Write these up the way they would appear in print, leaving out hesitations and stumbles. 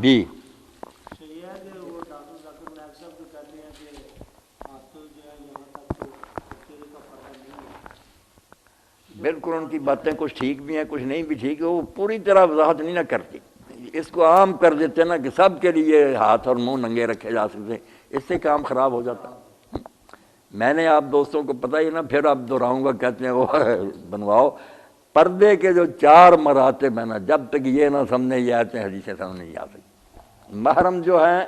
بھی بالکل ان کی باتیں کچھ ٹھیک بھی ہیں کچھ نہیں بھی ٹھیک ہے، وہ پوری طرح وضاحت نہیں نہ کرتی، اس کو عام کر دیتے نا کہ سب کے لیے ہاتھ اور منہ ننگے رکھے جا سکتے ہیں، اس سے کام خراب ہو جاتا۔ میں نے آپ دوستوں کو پتہ ہی نا، پھر اب دہراؤں گا، کہتے ہیں وہ بنواؤ پردے کے جو 4 مراتب ہیں نا، جب تک یہ نہ سمجھیں یہ آیتیں حدیثیں سمجھ نہیں آ سکتی۔ محرم جو ہیں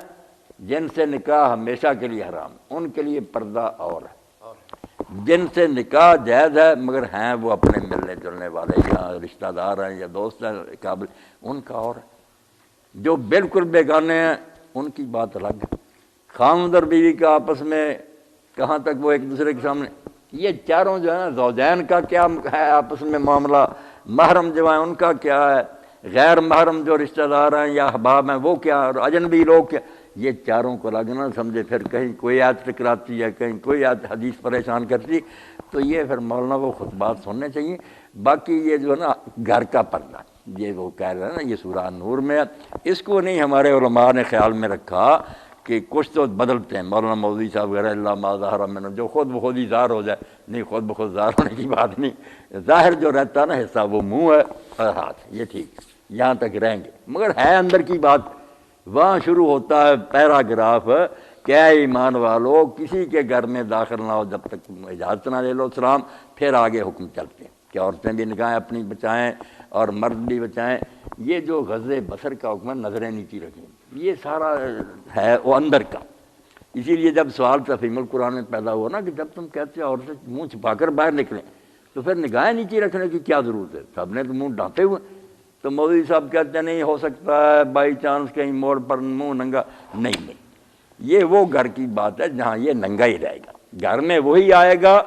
جن سے نکاح ہمیشہ کے لیے حرام، ان کے لیے پردہ اور ہے، جن سے نکاح جائز ہے مگر ہیں وہ اپنے ملنے جلنے والے یا رشتہ دار ہیں یا دوست ہیں قابل، ان کا اور ہے۔ جو بالکل بیگانے ہیں ان کی بات الگ ہے۔ خاوند اور بیوی کا آپس میں کہاں تک وہ ایک دوسرے کے سامنے، یہ چاروں جو ہے نا، زوجین کا کیا ہے آپس میں معاملہ، محرم جو ہیں ان کا کیا ہے، غیر محرم جو رشتہ دار ہیں یا احباب ہیں وہ کیا، اور اجنبی لوگ کیا، یہ چاروں کو الگ نہ سمجھے، پھر کہیں کوئی آیت ٹکراتی ہے کہیں کوئی آیت حدیث پریشان کرتی، تو یہ پھر مولانا کو خطبات سننے چاہیے۔ باقی یہ جو ہے نا گھر کا پردہ، یہ وہ کہہ رہے ہیں نا، یہ سورہ نور میں ہے، اس کو نہیں ہمارے علماء نے خیال میں رکھا کہ کچھ تو بدلتے ہیں، مولانا مودودی صاحب وغیرہ، اللہ ما ظہر منہ، جو خود بخود ہی ظاہر ہو جائے، نہیں، خود بخود ظاہر ہونے کی بات نہیں، ظاہر جو رہتا ہے نا حصہ وہ منہ ہے اور ہاتھ، یہ ٹھیک ہے، یہاں تک رہیں گے، مگر ہے اندر کی بات، وہاں شروع ہوتا ہے پیراگراف کہ اے ایمان والو کسی کے گھر میں داخل نہ ہو جب تک اجازت نہ لے لو سلام، پھر آگے حکم چلتے ہیں کہ عورتیں بھی نگاہیں اپنی بچائیں اور مرد بھی بچائیں۔ یہ جو غض بصر کا حکم ہے، نظریں نیچی رکھیں، یہ سارا ہے وہ اندر کا۔ اسی لیے جب سوال تفہیم القرآن میں پیدا ہوا نا کہ جب تم کہتے ہو عورتیں منہ چھپا کر باہر نکلیں تو پھر نگاہیں نیچی رکھنے کی کیا ضرورت ہے، سب نے تو منہ ڈھانپے ہوئے۔ تو مودودی صاحب کہتے ہیں نہیں ہو سکتا ہے بائی چانس کہیں موڑ پر منہ ننگا، نہیں، یہ وہ گھر کی بات ہے جہاں یہ ننگا ہی رہے گا، گھر میں وہی آئے گا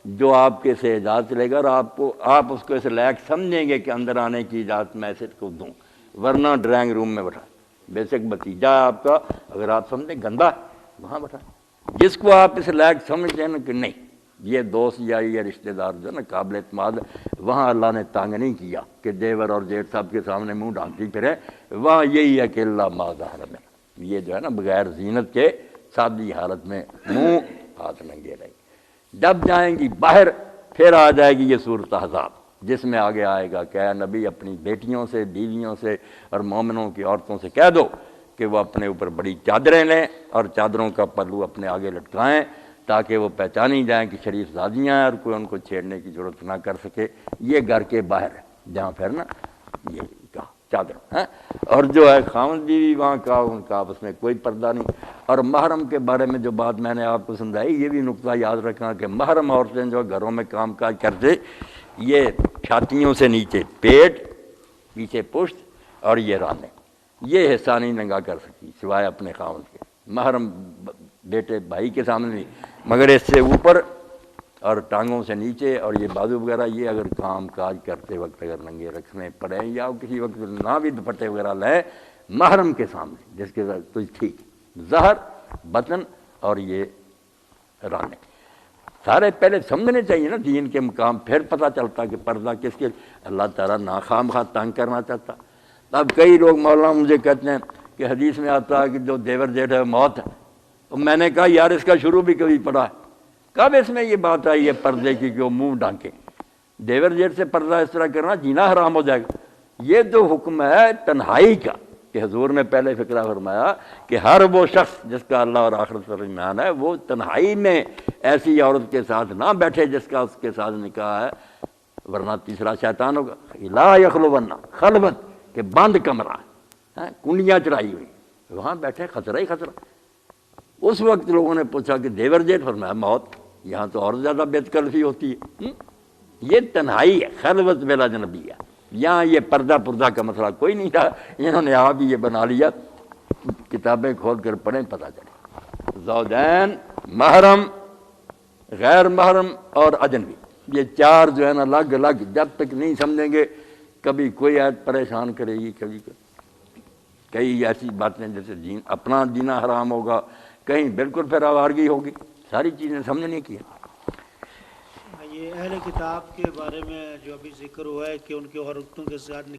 جو آپ کے سے اجازت لے گا، اور آپ اس کو اس لائق سمجھیں گے کہ اندر آنے کی اجازت میں اسے کو دوں، ورنہ ڈرائنگ روم میں بٹھا، بیسک بتیجا ہے آپ کا، اگر آپ سمجھیں گندا وہاں بٹھا، جس کو آپ اس لائق سمجھتے ہیں نا کہ نہیں یہ دوست یا یہ رشتہ دار جو ہے نا قابل اعتماد، وہاں اللہ نے تانگ نہیں کیا کہ دیور اور جیٹھ صاحب کے سامنے منہ ڈھانکتی پھرے، وہاں یہی ہے کہ اللہ ما ظہر منہ، یہ جو ہے نا بغیر زینت کے سادی حالت میں منہ ہاتھ ننگے رہے گی۔ جب جائیں گی باہر پھر آ جائے گی یہ صورت احزاب، جس میں آگے آئے گا کہ اے نبی اپنی بیٹیوں سے، بیویوں سے اور مومنوں کی عورتوں سے کہہ دو کہ وہ اپنے اوپر بڑی چادریں لیں اور چادروں کا پلو اپنے آگے لٹکائیں تاکہ وہ پہچانی جائیں کہ شریف زادیاں ہیں اور کوئی ان کو چھیڑنے کی ضرورت نہ کر سکے۔ یہ گھر کے باہر ہے جہاں پھر نا یہ کہا چادر ہے، اور جو ہے خاوند بیوی وہاں کا ان کا آپس میں کوئی پردہ نہیں۔ اور محرم کے بارے میں جو بات میں نے آپ کو سمجھائی، یہ بھی نقطہ یاد رکھنا کہ محرم عورتیں جو گھروں میں کام کاج کرتے، یہ چھاتیوں سے نیچے پیٹ، پیچھے پشت اور یہ رانے، یہ حصہ نہیں ننگا کر سکتی سوائے اپنے خاوند کے، محرم بیٹے بھائی کے سامنے نہیں، مگر اس سے اوپر اور ٹانگوں سے نیچے اور یہ بازو وغیرہ، یہ اگر کام کاج کرتے وقت اگر ننگے رکھنے پڑیں یا کسی وقت نہ بھی دوپٹے وغیرہ لیں محرم کے سامنے، جس کے ساتھ تو ٹھیک، ظہر، بطن اور یہ رانے سارے پہلے سمجھنے چاہیے نا دین کے مقام، پھر پتہ چلتا کہ پردہ کس کے، اللہ تعالیٰ ناخواہ خواہ تنگ کرنا چاہتا۔ اب کئی لوگ مولانا مجھے کہتے ہیں کہ حدیث میں آتا ہے کہ جو دیور جیٹھ ہے موت ہے، تو میں نے کہا یار اس کا شروع بھی کبھی پڑھا ہے، کب اس میں یہ بات آئی ہے پردے کی کہ وہ منہ ڈھانکے، دیور جیٹھ سے پردہ اس طرح کرنا جینا حرام ہو جائے گا۔ یہ جو حکم ہے تنہائی کا، کہ حضور نے پہلے فقرہ فرمایا کہ ہر وہ شخص جس کا اللہ اور آخرت پر ایمان ہے وہ تنہائی میں ایسی عورت کے ساتھ نہ بیٹھے جس کا اس کے ساتھ نکاح ہے، ورنہ تیسرا شیطان ہوگا، لا یخلون خلوت، کہ بند کمرہ ہے، کنڈیاں چڑھائی ہوئی، وہاں بیٹھے خطرہ ہی خطرہ۔ اس وقت لوگوں نے پوچھا کہ دیور جیٹھ، فرمایا موت، یہاں تو اور زیادہ بے تکلفی ہوتی ہے، یہ تنہائی ہے، خلوت بلا جنبی ہے، یہاں یہ پردہ کا مسئلہ کوئی نہیں تھا، انہوں نے آپ ہی یہ بنا لیا، کتابیں کھول کر پڑھیں پتہ چلے۔ زوجین، محرم، غیر محرم اور اجنبی، یہ 4 جو ہے نا الگ الگ، جب تک نہیں سمجھیں گے کبھی کوئی آیت پریشان کرے گی، کبھی کئی ایسی باتیں جیسے اپنا جینا حرام ہوگا، کہیں بالکل پھر آوارگی ہوگی، ساری چیزیں سمجھنے کی ہے۔ یہ اہل کتاب کے بارے میں جو ابھی ذکر ہوا ہے کہ ان کے عورتوں کے ساتھ